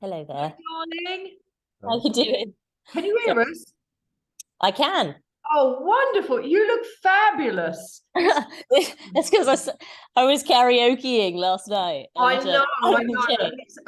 Hello Hi, there. darling. How you doing? Can you So hear us? I can. Oh, wonderful. You look fabulous. That's because I was karaokeing last night I and know, I I haven't know. changed.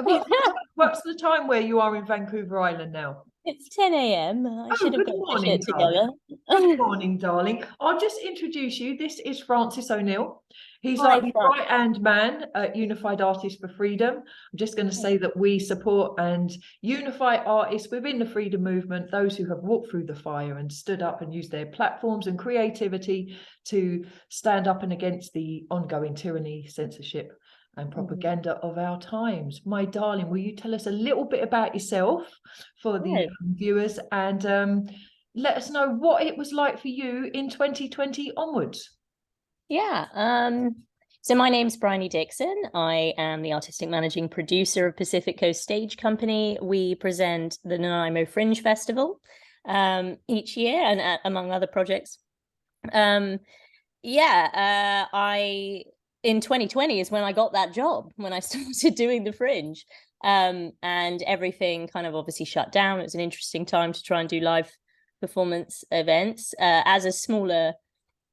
What's the time where you are in Vancouver Island now? It's 10 a.m. I Oh, should have good got my morning, shit darling. together. Good morning, darling. I'll just introduce you. This is Francis O'Neill. He's Hi, like the Fran. right-hand man at Unified Artists for Freedom. I'm just going to say that we support and unify artists within the freedom movement, those who have walked through the fire and stood up and used their platforms and creativity to stand up and against the ongoing tyranny, censorship, and propaganda of our times. My darling, will you tell us a little bit about yourself for the Yeah. viewers and let us know what it was like for you in 2020 onwards. Yeah. So my name's Bryony Dixon. I am the artistic managing producer of Pacific Coast Stage Company. We present the Nanaimo Fringe Festival each year, and among other projects. I in 2020 is when I got that job, when I started doing the Fringe. And everything kind of obviously shut down. It was an interesting time to try and do live performance events. As a smaller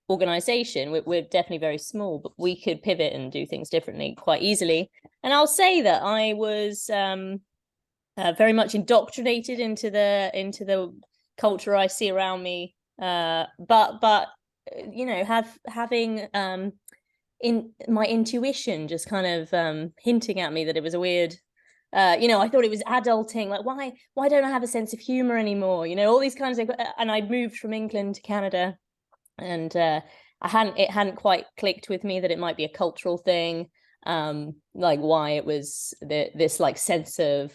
organization, we're definitely very small, but we could pivot and do things differently quite easily. And I'll say that I was very much indoctrinated into the culture I see around me. But you know, having in my intuition just kind of hinting at me that it was a weird. I thought it was adulting. Like, why don't I have a sense of humor anymore? You know, all these kinds of. And I'd moved from England to Canada, and it hadn't quite clicked with me that it might be a cultural thing. Like why it was this like sense of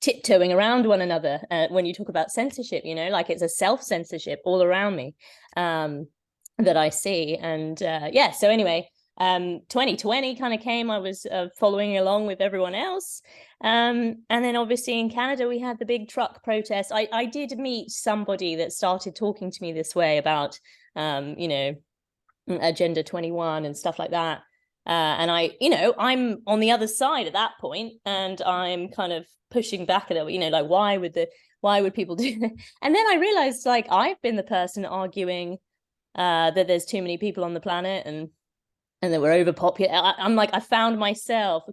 tiptoeing around one another when you talk about censorship, you know, like it's a self-censorship all around me that I see. And so anyway, 2020 kind of came. I was following along with everyone else, and then obviously in Canada we had the big truck protest. I did meet somebody that started talking to me this way about Agenda 21 and stuff like that. And I'm on the other side at that point, and I'm kind of pushing back a little, like why would people do that? And then I realized, like, I've been the person arguing that there's too many people on the planet and that we're overpopulated. I'm like, I found myself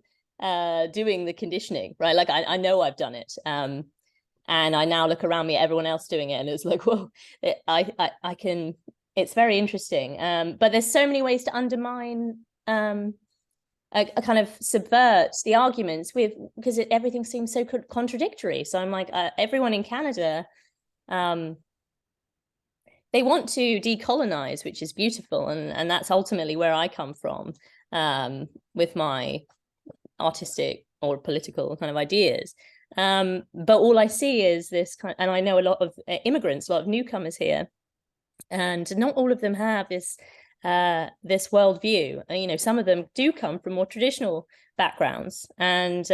doing the conditioning, right? Like I know I've done it. And I now look around me at everyone else doing it, and it's like, whoa, I can. It's very interesting. But there's so many ways to undermine a kind of subvert the arguments because everything seems so contradictory. So I'm like, everyone in Canada, they want to decolonize, which is beautiful, and that's ultimately where I come from with my artistic or political kind of ideas. But all I see is this kind, and I know a lot of immigrants, a lot of newcomers here, and not all of them have this worldview. Some of them do come from more traditional backgrounds, and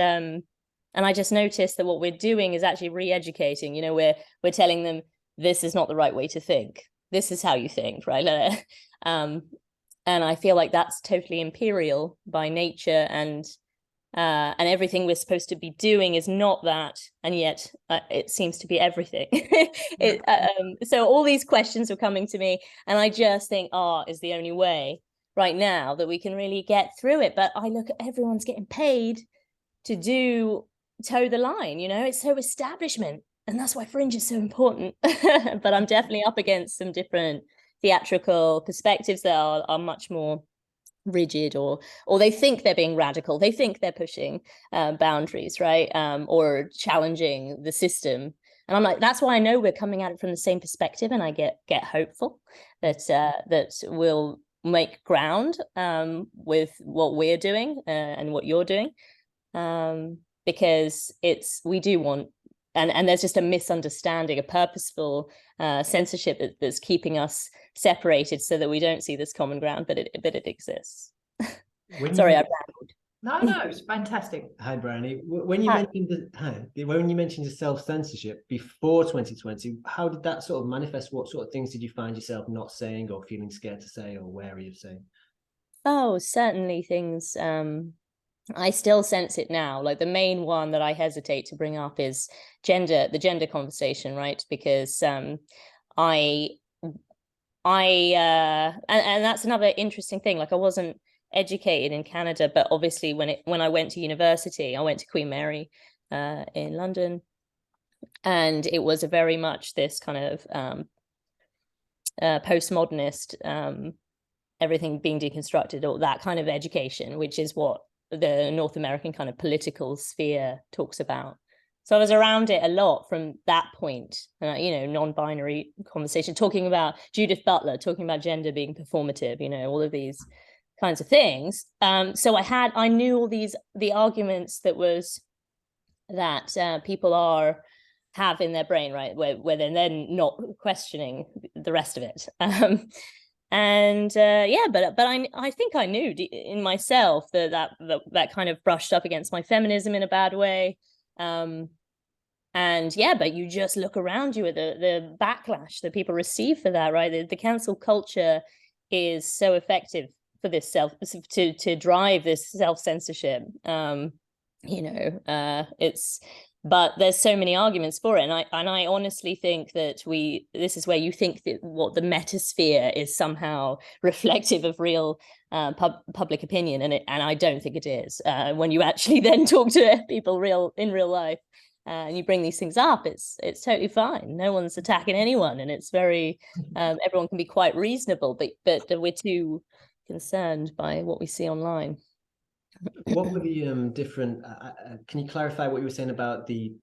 I just noticed that what we're doing is actually re-educating. We're telling them this is not the right way to think. This is how you think, right? And I feel like that's totally imperial by nature, and everything we're supposed to be doing is not that, and yet it seems to be everything. So all these questions are coming to me, and I just think art is the only way right now that we can really get through it. But I look at everyone's getting paid to toe the line, it's so establishment, and that's why Fringe is so important. But I'm definitely up against some different theatrical perspectives that are much more rigid, or they think they're being radical, they think they're pushing boundaries, right? Or challenging the system. And I'm like, that's why I know we're coming at it from the same perspective, and I get hopeful that we'll make ground with what we're doing and what you're doing, because we do want, and there's just a misunderstanding, a purposeful censorship that's keeping us separated so that we don't see this common ground, but it exists. Sorry, I rambled. No, it's fantastic. Hi, Bryony. When you mentioned the self-censorship before 2020, how did that sort of manifest? What sort of things did you find yourself not saying, or feeling scared to say, or wary of saying? Oh, certainly things I still sense it now. Like the main one that I hesitate to bring up is the gender conversation, right? Because and that's another interesting thing. Like I wasn't educated in Canada, but obviously when I went to university, I went to Queen Mary in London, and it was a very much this kind of postmodernist, everything being deconstructed, or that kind of education, which is what the North American kind of political sphere talks about. So I was around it a lot from that point, you know, non-binary conversation, talking about Judith Butler, talking about gender being performative, you know, all of these kinds of things. So I knew all the arguments that people have in their brain, right, where they're then not questioning the rest of it. Yeah, but I think I knew in myself that kind of brushed up against my feminism in a bad way. And yeah, but you just look around you at the backlash that people receive for that, right? The cancel culture is so effective for this to drive this self-censorship. You know, but there's so many arguments for it, and I honestly think that this is where you think that what the metasphere is somehow reflective of real public opinion, and I don't think it is. When you actually then talk to people in real life, and you bring these things up, it's totally fine. No one's attacking anyone, and it's very everyone can be quite reasonable, but we're too concerned by what we see online. What were the different, can you clarify what you were saying about the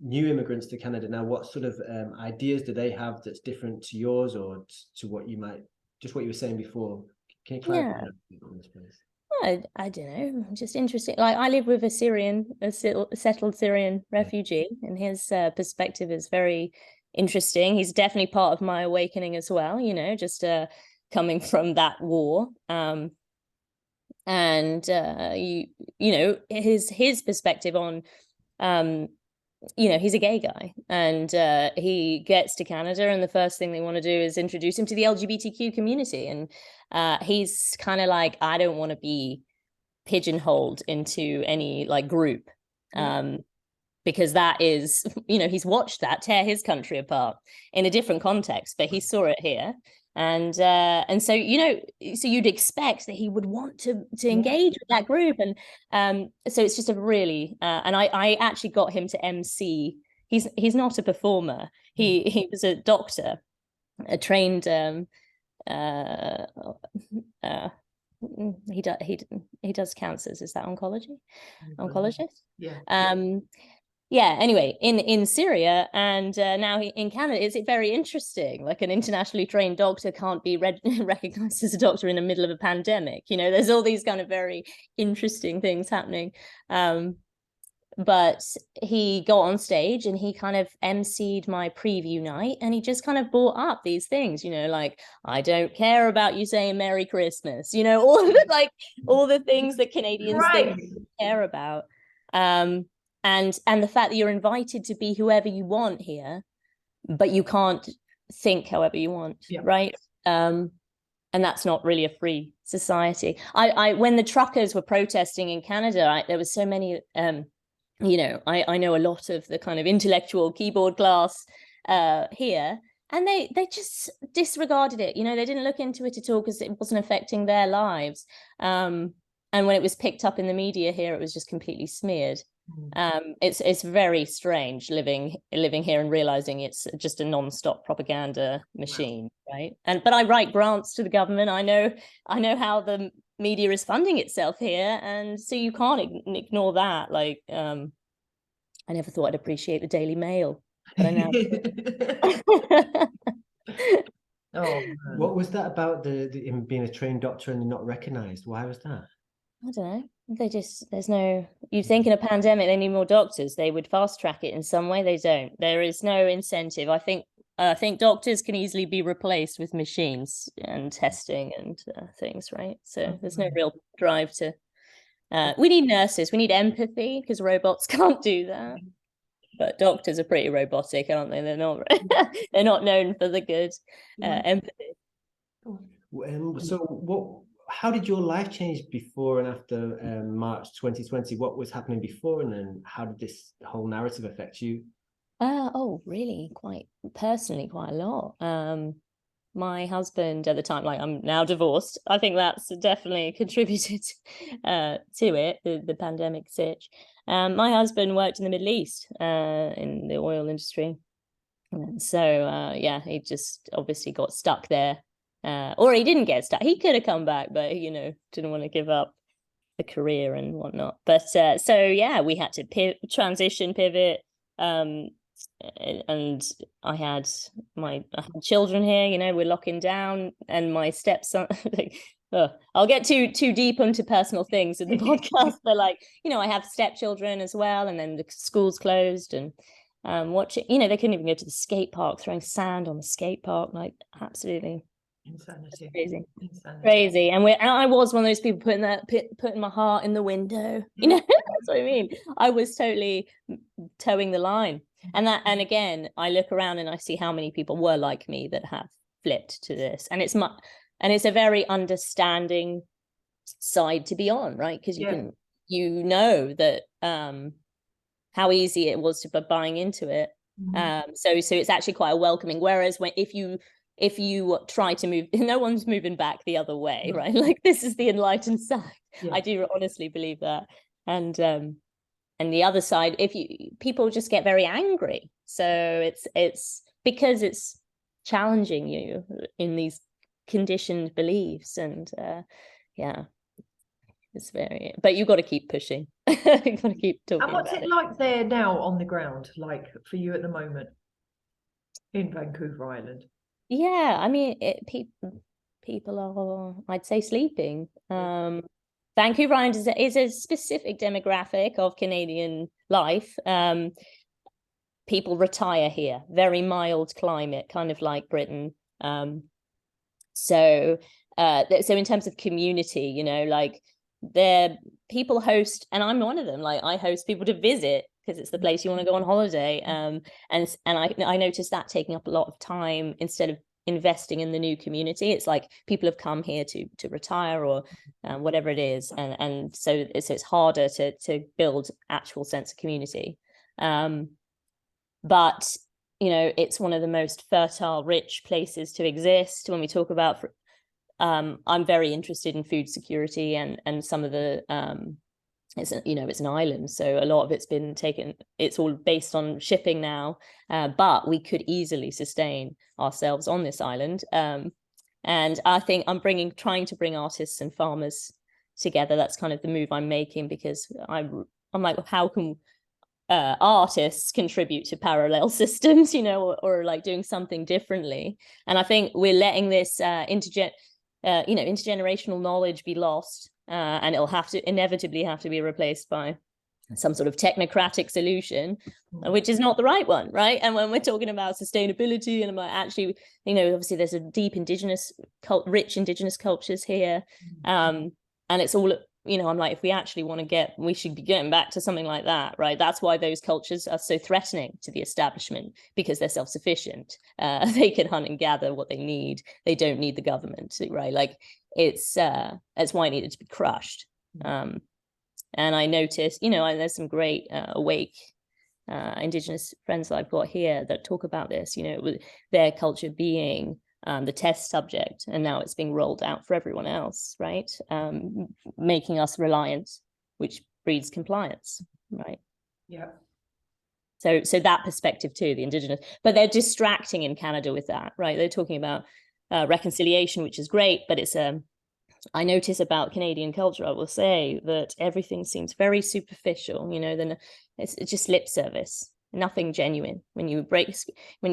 new immigrants to Canada now? What sort of ideas do they have that's different to yours, or to what you were saying before? Can you clarify that on this, please? I don't know, just interesting. Like I live with a settled Syrian refugee, and his perspective is very interesting. He's definitely part of my awakening as well, you know, just coming from that war. And you know, his perspective on you know, he's a gay guy, and he gets to Canada, and the first thing they want to do is introduce him to the LGBTQ community, and he's kind of like, I don't want to be pigeonholed into any like group, because that is, you know, he's watched that tear his country apart in a different context, but he saw it here. And so, you know, so you'd expect that he would want to engage with that group. And so it's just a really, and I actually got him to MC. He's not a performer. He was a doctor, a trained, he does cancers. Is that oncology? Oncologist? Yeah. Yeah, anyway, in Syria, and now in Canada, it's very interesting. Like an internationally trained doctor can't be recognized as a doctor in the middle of a pandemic. You know, there's all these kind of very interesting things happening. But he got on stage and he kind of emceed my preview night, and he just kind of brought up these things, you know, like, I don't care about you saying Merry Christmas, you know, all the things that Canadians think we care about. And the fact that you're invited to be whoever you want here, but you can't think however you want, right? And that's not really a free society. I when the truckers were protesting in Canada, there was so many, you know, I know a lot of the kind of intellectual keyboard class here, and they just disregarded it. You know, they didn't look into it at all because it wasn't affecting their lives. And when it was picked up in the media here, it was just completely smeared. It's very strange living here and realizing it's just a non-stop propaganda machine, right? But I write grants to the government. I know how the media is funding itself here, and so you can't ignore that. Like, I never thought I'd appreciate the Daily Mail, but I now. Oh, what was that about the him being a trained doctor and not recognized? Why was that? I don't know. You'd think in a pandemic they need more doctors. They would fast track it in some way. They don't. There is no incentive. I think doctors can easily be replaced with machines and testing and things, right? So there's no real drive to. We need nurses. We need empathy, because robots can't do that. But doctors are pretty robotic, aren't they? They're not. They're not known for the good empathy. So what how did your life change before and after March 2020? What was happening before, and then how did this whole narrative affect you? Oh, really? Quite personally, quite a lot. My husband at the time, like I'm now divorced, I think that's definitely contributed to it, the pandemic sitch. My husband worked in the Middle East in the oil industry. And so, yeah, he just obviously got stuck there. Or he didn't get stuck. He could have come back, but, you know, didn't want to give up the career and whatnot. But so, yeah, we had to pivot. And I had children here, you know, we're locking down, and my stepson, I'll get too deep into personal things in the podcast, but like, you know, I have stepchildren as well, and then the school's closed, and watching, you know, they couldn't even go to the skate park, throwing sand on the skate park, like absolutely Insanity. Crazy. And I was one of those people putting my heart in the window, you know. That's what I mean. I was totally towing the line. And again, I look around and I see how many people were like me that have flipped to this, and it's a very understanding side to be on, right? Because you know that how easy it was to be buying into it. So it's actually quite a welcoming. Whereas if you try to move, no one's moving back the other way, right? Like, this is the enlightened side. I do honestly believe that. And the other side, people just get very angry. So it's because it's challenging you in these conditioned beliefs, and yeah, it's very. But you've got to keep pushing. You've got to keep talking. And what's it like there now on the ground, like for you at the moment in Vancouver Island? Yeah, I mean, people are, I'd say, sleeping. Vancouver Island is a specific demographic of Canadian life. People retire here, very mild climate, kind of like Britain. So in terms of community, you know, like people host, and I'm one of them. Like, I host people to visit because it's the place you want to go on holiday. And I noticed that taking up a lot of time instead of investing in the new community. It's like people have come here to retire or whatever it is, and so it's harder to build actual sense of community. But you know, it's one of the most fertile, rich places to exist. When we talk about I'm very interested in food security, and some of the it's an island, so a lot of it's been taken, it's all based on shipping now, but we could easily sustain ourselves on this island. And I think I'm trying to bring artists and farmers together. That's kind of the move I'm making, because I'm like, how can artists contribute to parallel systems, you know, or like doing something differently? And I think we're letting this intergenerational knowledge be lost, and it'll inevitably have to be replaced by some sort of technocratic solution, which is not the right one, right? And when we're talking about sustainability, and I'm like, actually, you know, obviously there's a deep rich indigenous cultures here, and it's all, you know, I'm like, if we actually want to we should be getting back to something like that, right? That's why those cultures are so threatening to the establishment, because they're self-sufficient. They can hunt and gather what they need. They don't need the government, right? Like, it's why it needed to be crushed. And I noticed, you know, there's some great awake indigenous friends that I've got here that talk about this, you know, with their culture being the test subject, and now it's being rolled out for everyone else, right? Making us reliant, which breeds compliance, right? Yeah. So that perspective too, the indigenous, but they're distracting in Canada with that, right? They're talking about reconciliation, which is great, but it's I notice about Canadian culture, I will say, that everything seems very superficial, you know, then it's just lip service, nothing genuine. When you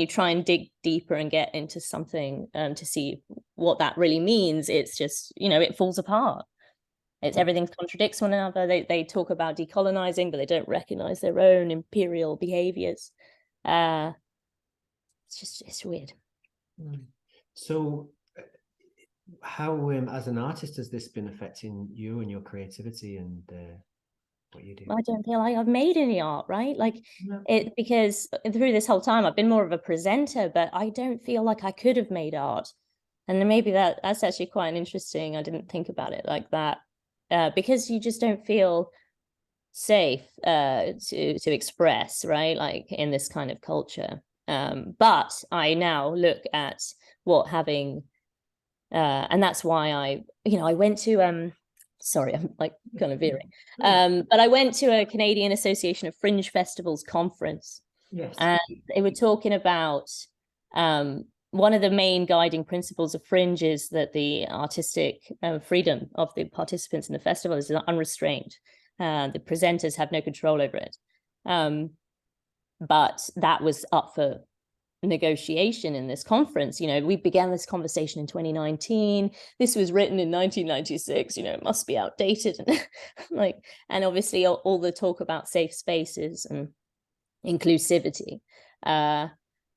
try and dig deeper and get into something to see what that really means, it's just, you know, it falls apart. Everything contradicts one another. They talk about decolonizing, but they don't recognize their own imperial behaviors. It's weird. So how, as an artist, has this been affecting you and your creativity and what you do? I don't feel like I've made any art, right? Like, because through this whole time I've been more of a presenter, but I don't feel like I could have made art And then maybe that's actually quite an interesting, I didn't think about it like that, because you just don't feel safe to express, right? Like in this kind of culture. But I now look at what having, and that's why I went to, sorry, I'm like kind of veering, but I went to a Canadian Association of Fringe Festivals conference. Yes. And they were talking about, one of the main guiding principles of Fringe is that the artistic freedom of the participants in the festival is unrestrained. The presenters have no control over it. But that was up for negotiation in this conference. We began this conversation in 2019. This was written in 1996. It must be outdated. And and obviously all the talk about safe spaces and inclusivity.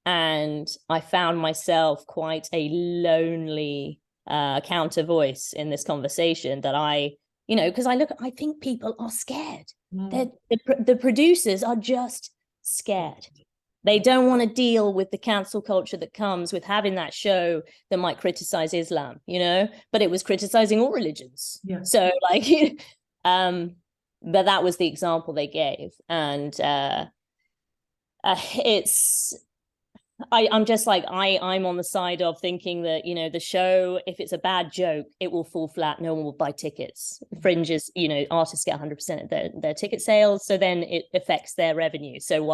And I found myself quite a lonely counter voice in this conversation that because I think people are scared. The producers are just scared. They don't want to deal with the cancel culture that comes with having that show that might criticize Islam, but it was criticizing all religions. Yeah. So but that was the example they gave. And I'm just like, I'm on the side of thinking that, the show, if it's a bad joke, it will fall flat. No one will buy tickets. Fringes, artists get 100% of their ticket sales. So then it affects their revenue. So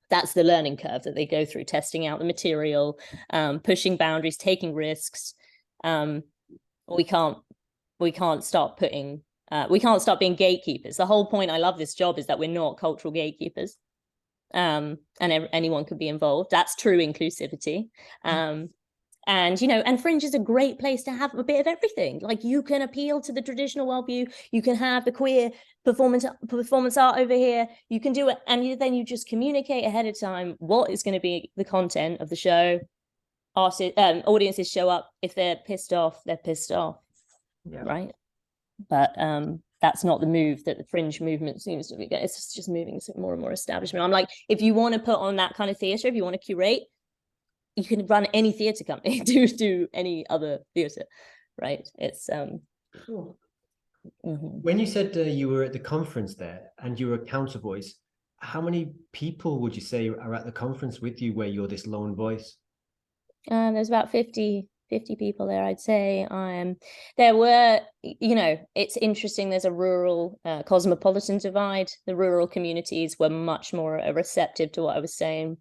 that's the learning curve that they go through, testing out the material, pushing boundaries, taking risks. We can't stop being gatekeepers. The whole point, I love this job, is that we're not cultural gatekeepers. And anyone could be involved. That's true inclusivity. And Fringe is a great place to have a bit of everything. Like, you can appeal to the traditional worldview, you can have the queer performance art over here, you can do it, and then you just communicate ahead of time what is going to be the content of the show. Audiences show up. If they're pissed off, they're pissed off. Yeah. Right. But that's not the move that the Fringe movement seems to be. It's just moving more and more establishment. I'm like, if you want to put on that kind of theatre, if you want to curate, you can run any theatre company, do any other theatre, right? It's Cool. When you said you were at the conference there and you were a counter voice, how many people would you say are at the conference with you where you're this lone voice? There's about 50 people there, I'd say. There were, it's interesting, there's a rural cosmopolitan divide. The rural communities were much more receptive to what I was saying.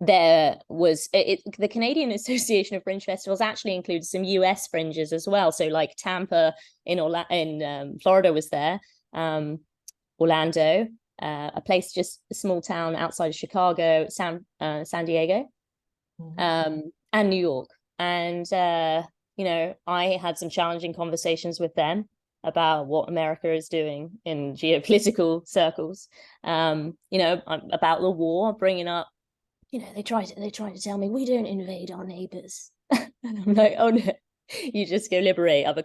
There was the Canadian Association of Fringe Festivals actually includes some US fringes as well. So like Tampa in Florida was there, Orlando, a place, just a small town outside of Chicago, San Diego, and New York. And I had some challenging conversations with them about what America is doing in geopolitical circles, about the war, bringing up, they try to tell me we don't invade our neighbors. And I'm like, oh no, you just go liberate other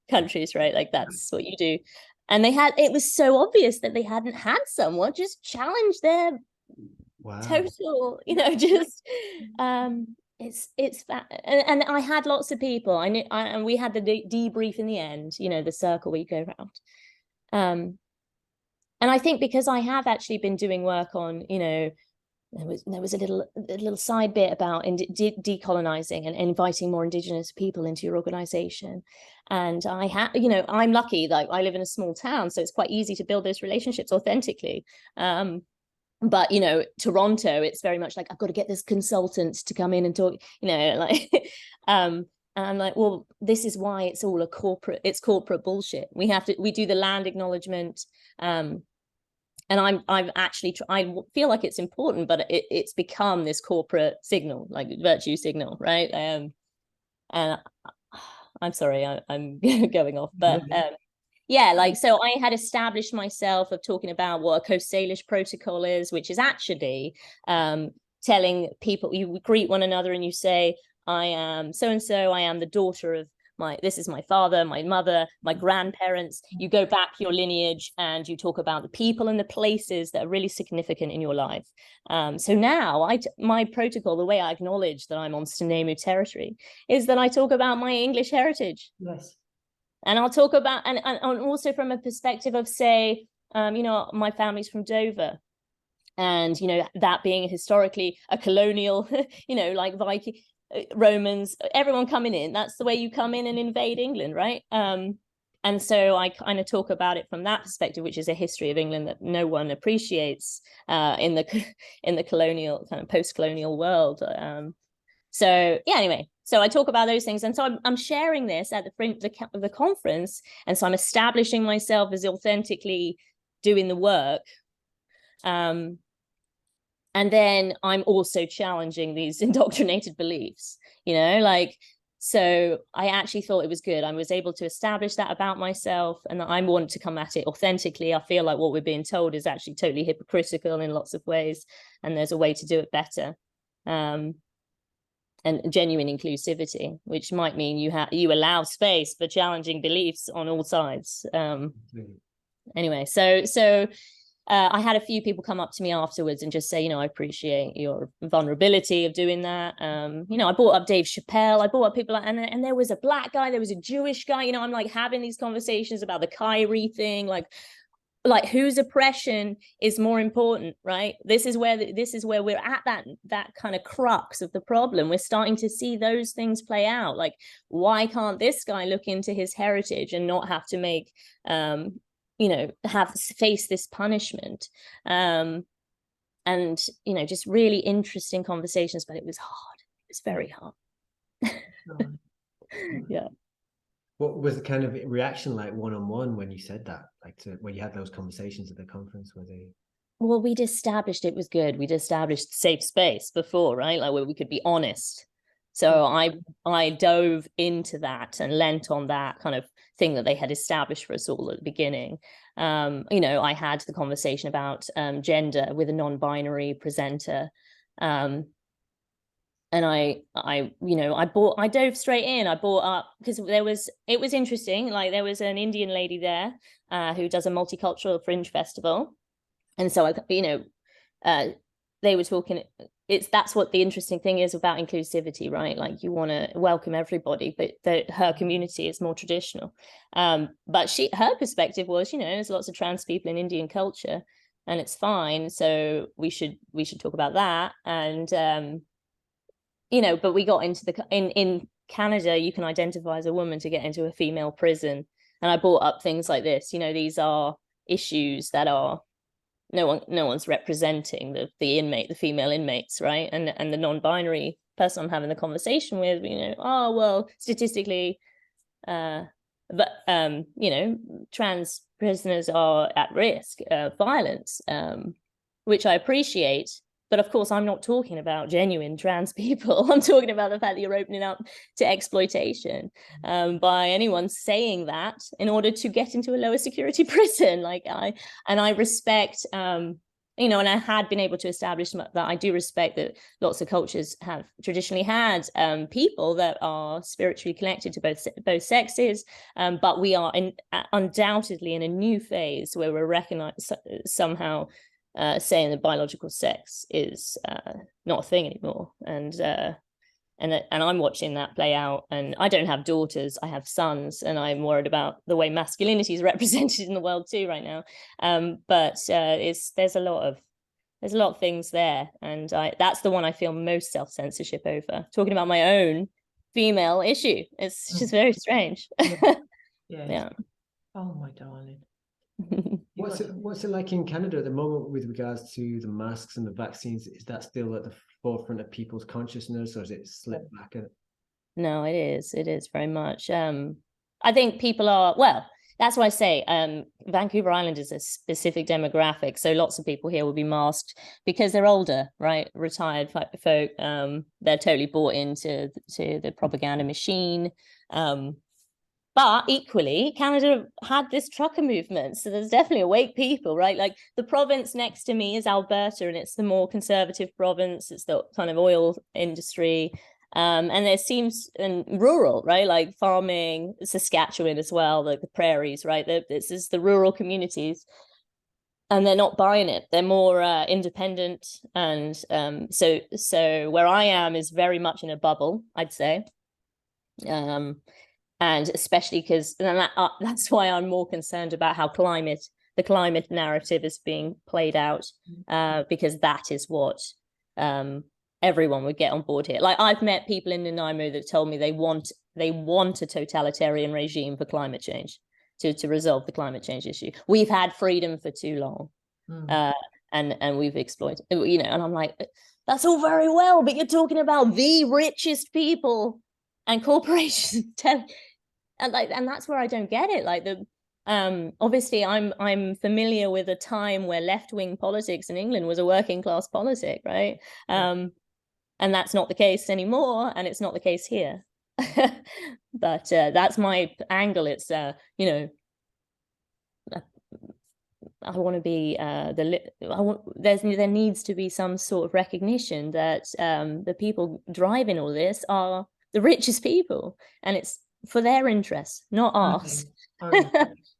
countries, right? Like, that's what you do. And it was so obvious that they hadn't had someone just challenge their total, just it's and I had lots of people. And we had the debrief in the end, the circle we go around. And I think because I have actually been doing work on, there was a little side bit about decolonizing and inviting more Indigenous people into your organization. And I'm lucky, like I live in a small town, so it's quite easy to build those relationships authentically. But Toronto, it's very much like, I've got to get this consultant to come in and talk, and I'm like, well, this is why it's all it's corporate bullshit. We do the land acknowledgement. And I feel like it's important, but it's become this corporate signal, like virtue signal, right? And I'm sorry, I'm going off, but so I had established myself of talking about what a Coast Salish protocol is, which is actually telling people, you greet one another and you say, I am so-and-so, I am the daughter of this is my father, my mother, my grandparents. You go back your lineage and you talk about the people and the places that are really significant in your life. So now my protocol, the way I acknowledge that I'm on Nanaimo territory, is that I talk about my English heritage. Yes. And I'll talk about, and also from a perspective of, say, my family's from Dover. And, that being historically a colonial, like Viking, Romans, everyone coming in, that's the way you come in and invade England, right? And so I kind of talk about it from that perspective, which is a history of England that no one appreciates in the colonial, kind of post-colonial world. So yeah, anyway, so I talk about those things, and so I'm sharing this at the conference, and so I'm establishing myself as authentically doing the work. And then I'm also challenging these indoctrinated beliefs, so I actually thought it was good. I was able to establish that about myself, and that I want to come at it authentically. I feel like what we're being told is actually totally hypocritical in lots of ways, and there's a way to do it better. And genuine inclusivity, which might mean you allow space for challenging beliefs on all sides. Anyway, so I had a few people come up to me afterwards and just say, I appreciate your vulnerability of doing that. I brought up Dave Chappelle. I brought up people, and there was a black guy, there was a Jewish guy. I'm like having these conversations about the Kyrie thing, like whose oppression is more important, right? This is where we're at, that kind of crux of the problem. We're starting to see those things play out. Like, why can't this guy look into his heritage and not have to make face this punishment? And just really interesting conversations, but it was hard. It was very hard. Yeah. What was the kind of reaction like one-on-one when you said that, when you had those conversations at the conference? Well, we'd established it was good. We'd established safe space before, right? Like where we could be honest. So I dove into that and lent on that kind of thing that they had established for us all at the beginning. I had the conversation about gender with a non-binary presenter. And I dove straight in. I brought up, because it was interesting. Like there was an Indian lady there who does a multicultural fringe festival. And so they were talking, that's what the interesting thing is about inclusivity, right? Like you want to welcome everybody, but her community is more traditional. But her perspective was, there's lots of trans people in Indian culture and it's fine. So we should talk about that. And, but we got into in Canada, you can identify as a woman to get into a female prison. And I brought up things like this, these are issues that are, no one's representing the female inmates, right? And the non-binary person I'm having the conversation with, statistically, trans prisoners are at risk of violence, which I appreciate. But of course, I'm not talking about genuine trans people. I'm talking about the fact that you're opening up to exploitation by anyone saying that in order to get into a lower security prison. I respect, and I had been able to establish that I do respect that lots of cultures have traditionally had people that are spiritually connected to both sexes, but we are undoubtedly in a new phase where we're recognized somehow. Saying that biological sex is not a thing anymore, and I'm watching that play out. And I don't have daughters, I have sons, and I'm worried about the way masculinity is represented in the world too right now. But there's a lot of things there, and that's the one I feel most self-censorship over. Talking about my own female issue, it's just very strange. Yeah. Oh my darling. What's it like in Canada at the moment with regards to the masks and the vaccines? Is that still at the forefront of people's consciousness, or has it slipped back? No, it is very much. I think people are, well, that's why I say Vancouver Island is a specific demographic. So lots of people here will be masked because they're older, right? Retired folk. They're totally bought into the propaganda machine. But equally, Canada had this trucker movement. So there's definitely awake people, right? Like the province next to me is Alberta, and it's the more conservative province. It's the kind of oil industry. And there seems, and rural, right, like farming, Saskatchewan as well, like the prairies, right, this is the rural communities, and they're not buying it. They're more independent, and so where I am is very much in a bubble, I'd say, and especially because that's why I'm more concerned about how the climate narrative is being played out, because that is what everyone would get on board here. Like, I've met people in Nanaimo that told me they want a totalitarian regime for climate change to resolve the climate change issue. We've had freedom for too long, and we've exploited, you know. And I'm like, that's all very well, but you're talking about the richest people and corporations, and that's where I don't get it. Like, obviously I'm familiar with a time where left-wing politics in England was a working class politic, right? And that's not the case anymore, and it's not the case here. But that's my angle. It's you know, I want to be there needs to be some sort of recognition that the people driving all this are the richest people, and it's for their interests, not ours.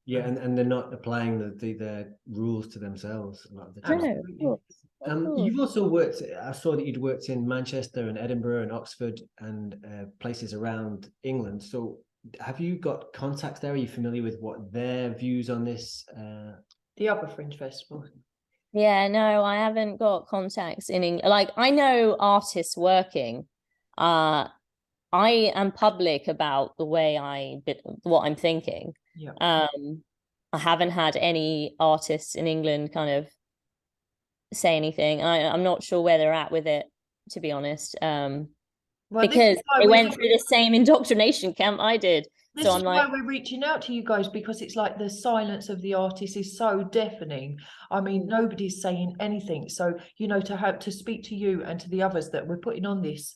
Yeah, and they're not applying the rules to themselves a lot of the time. No, you've also worked, I saw that you'd worked in Manchester and Edinburgh and Oxford and places around England. So have you got contacts there? Are you familiar with what their views on this? The other Fringe Festival. Yeah, no, I haven't got contacts in England. Like, I know artists working. I am public about the way what I'm thinking. Yeah. I haven't had any artists in England kind of say anything. I'm not sure where they're at with it, to be honest. Well, because they went through the same indoctrination camp I did. This is why we're reaching out to you guys, because it's like the silence of the artist is so deafening. I mean, nobody's saying anything. So, you know, to speak to you and to the others that we're putting on this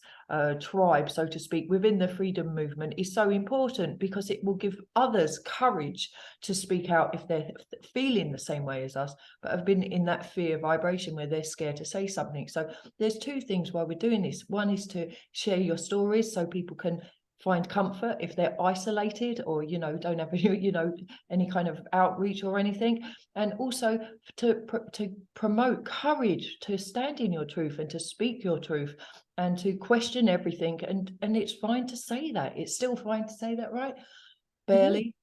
tribe, so to speak, within the freedom movement is so important, because it will give others courage to speak out if they're feeling the same way as us, but have been in that fear vibration where they're scared to say something. So there's two things why we're doing this. One is to share your stories so people can find comfort if they're isolated or, you know, don't have, you know, any kind of outreach or anything, and also to promote courage to stand in your truth and to speak your truth and to question everything. And it's fine to say that. It's still fine to say that, right? Barely.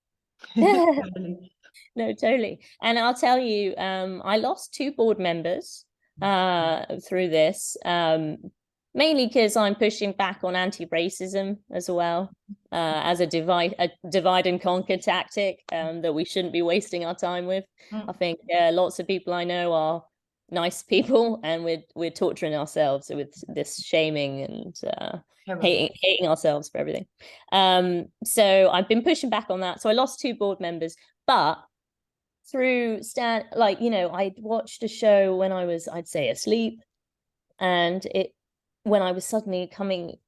Barely. No, totally. And I'll tell you, I lost 2 board members through this, mainly because I'm pushing back on anti-racism as well, as a divide and conquer tactic that we shouldn't be wasting our time with. I think lots of people I know are nice people, and we're torturing ourselves with this shaming and hating ourselves for everything. So I've been pushing back on that. So I lost 2 board members, but through like, you know, I watched a show when I was, I'd say, asleep, and when I was suddenly coming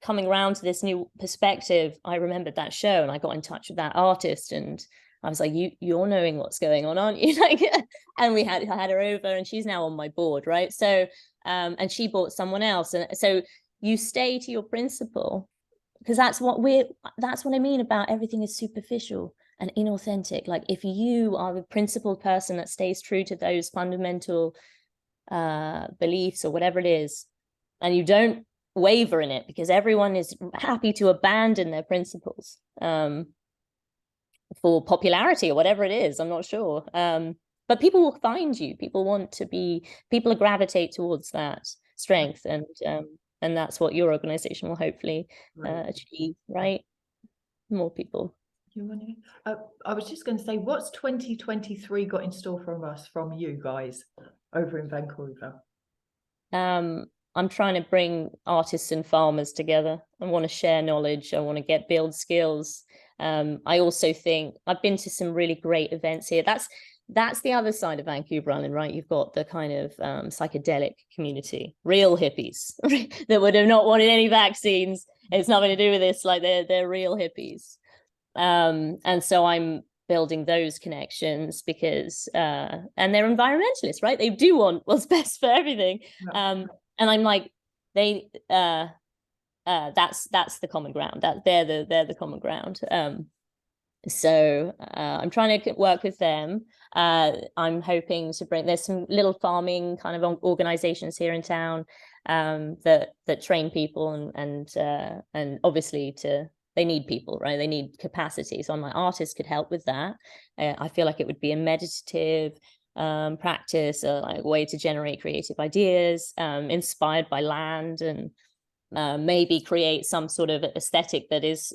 around to this new perspective, I remembered that show, and I got in touch with that artist, and I was like, you're knowing what's going on, aren't you? Like, and I had her over, and she's now on my board, right? So and she bought someone else, and so you stay to your principle, because that's what I mean about everything is superficial and inauthentic. Like, if you are the principled person that stays true to those fundamental beliefs or whatever it is, and you don't waver in it, because everyone is happy to abandon their principles for popularity or whatever it is, I'm not sure. But people will find you. People gravitate towards that strength, and that's what your organization will hopefully achieve, right? More people. I was just going to say, what's 2023 got in store from you guys over in Vancouver? I'm trying to bring artists and farmers together. I want to share knowledge. I want to build skills. I also think I've been to some really great events here. That's the other side of Vancouver Island, right? You've got the kind of psychedelic community, real hippies that would have not wanted any vaccines. It's nothing to do with this. Like, they're real hippies. And so I'm building those connections because and they're environmentalists, right? They do want what's best for everything. And I'm like, that's the common ground. That they're the common ground. So I'm trying to work with them. I'm hoping to there's some little farming kind of organizations here in town that train people and obviously they need people, right? They need capacity. So my artists could help with that. I feel like it would be a meditative practice, like a way to generate creative ideas, inspired by land, and maybe create some sort of aesthetic that is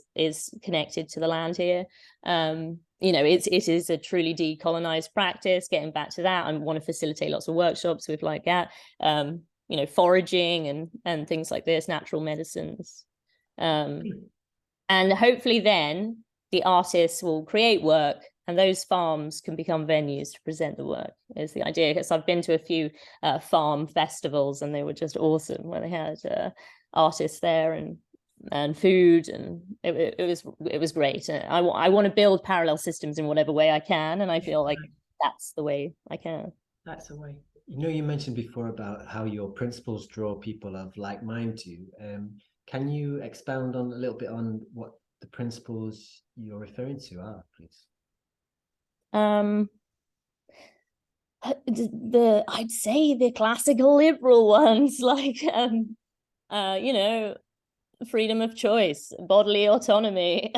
connected to the land here. It is a truly decolonized practice. Getting back to that, I want to facilitate lots of workshops with like that, foraging and things like this, natural medicines. And hopefully then the artists will create work and those farms can become venues to present the work, is the idea. Because I've been to a few farm festivals and they were just awesome, where they had artists there and food, and it was great. I want to build parallel systems in whatever way I can, and I feel like that's the way I can. That's the way. You mentioned before about how your principles draw people of like mind to you. Can you expound on a little bit on what the principles you're referring to are, please? I'd say the classical liberal ones, like freedom of choice, bodily autonomy,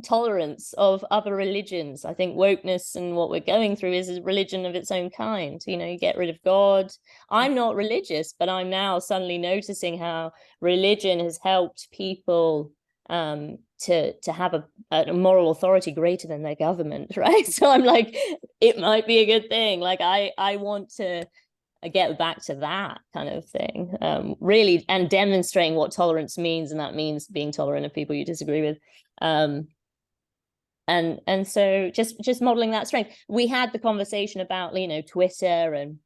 tolerance of other religions. I think wokeness and what we're going through is a religion of its own kind. You get rid of God. I'm not religious, but I'm now suddenly noticing how religion has helped people to have a moral authority greater than their government, right? So I'm like, it might be a good thing. Like I want to get back to that kind of thing, really, and demonstrating what tolerance means, and that means being tolerant of people you disagree with. And so just modeling that strength. We had the conversation about Twitter and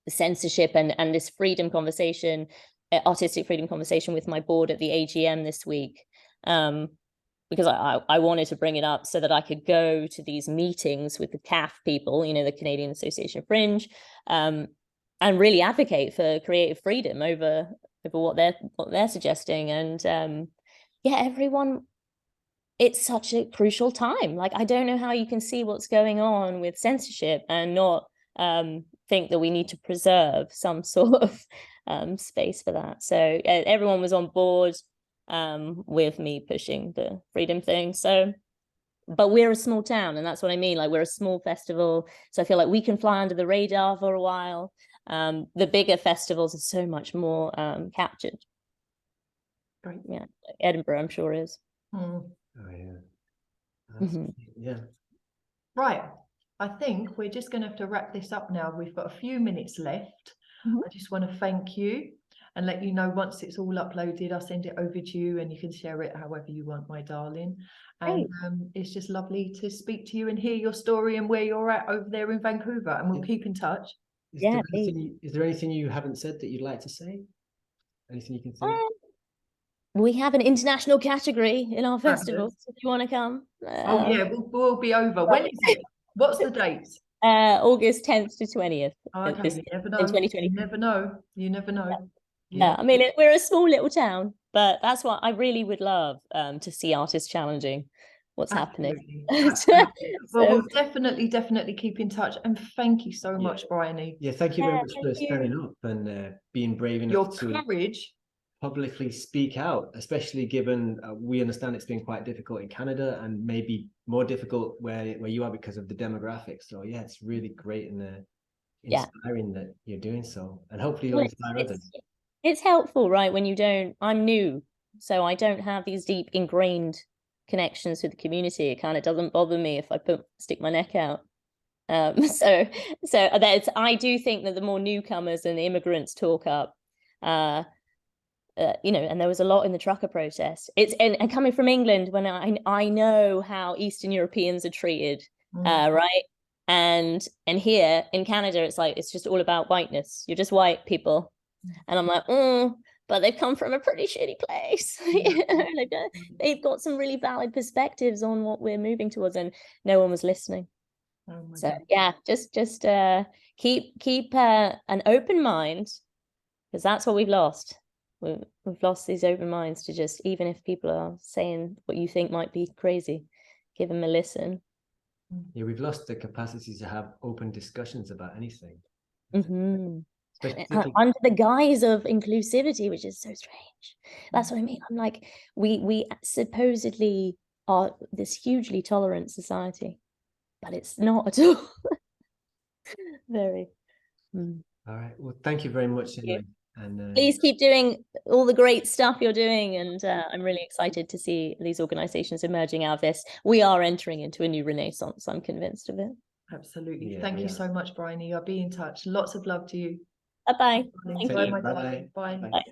the censorship and this freedom conversation, artistic freedom conversation with my board at the AGM this week, because I wanted to bring it up so that I could go to these meetings with the CAF people, the Canadian Association of Fringe, and really advocate for creative freedom over what they're suggesting. And everyone. It's such a crucial time. Like, I don't know how you can see what's going on with censorship and not think that we need to preserve some sort of space for that. So everyone was on board with me pushing the freedom thing. So, but we're a small town, and that's what I mean. Like, we're a small festival. So I feel like we can fly under the radar for a while. The bigger festivals are so much more captured. Great. Yeah, Edinburgh, I'm sure is. Oh yeah. Yeah. Right. I think we're just going to have to wrap this up now. We've got a few minutes left. I just want to thank you and let you know once it's all uploaded, I'll send it over to you and you can share it however you want, my darling. And it's just lovely to speak to you and hear your story and where you're at over there in Vancouver, and we'll keep in touch. Is there anything you haven't said that you'd like to say? Anything you can say? We have an international category in our festival, so if you want to come. Oh yeah, we'll be over. When is it? What's the date? August 10th to 20th. Okay, you never know. In 2020. You never know. You never know. Yeah, I mean, we're a small little town, but that's what I really would love to see artists challenging what's happening. Absolutely. Well, we'll definitely keep in touch, and thank you so much, Bryony. Yeah, thank you very much for standing up and being brave enough your courage. Publicly speak out, especially given we understand it's been quite difficult in Canada and maybe more difficult where you are because of the demographics. So yeah, it's really great and inspiring that you're doing so, and hopefully you'll inspire others. It's helpful, right? When I'm new, so I don't have these deep ingrained connections with the community. It kind of doesn't bother me if I stick my neck out. So I do think that the more newcomers and immigrants talk up, and there was a lot in the trucker protest. And coming from England, when I know how Eastern Europeans are treated, right? And here in Canada, it's like it's just all about whiteness. You're just white people, and I'm like, but they've come from a pretty shitty place. They've got some really valid perspectives on what we're moving towards, and no one was listening. So God. Yeah, just keep an open mind, because that's what we've lost. we've lost these open minds to just, even if people are saying what you think might be crazy, give them a listen. Yeah, we've lost the capacity to have open discussions about anything. Mm-hmm. Especially Under the guise of inclusivity, which is so strange. That's what I mean. I'm like, we supposedly are this hugely tolerant society, but it's not at all. Very. all right. Well, thank you very much anyway. And Please keep doing all the great stuff you're doing, and I'm really excited to see these organizations emerging out of this. We are entering into a new renaissance. I'm convinced of it. Absolutely. Yeah, Thank we you are. so much, Bryony. I'll be in touch. Lots of love to you. Bye-bye. Enjoy Thank you. my Bye-bye. darling. Bye. Bye. Bye.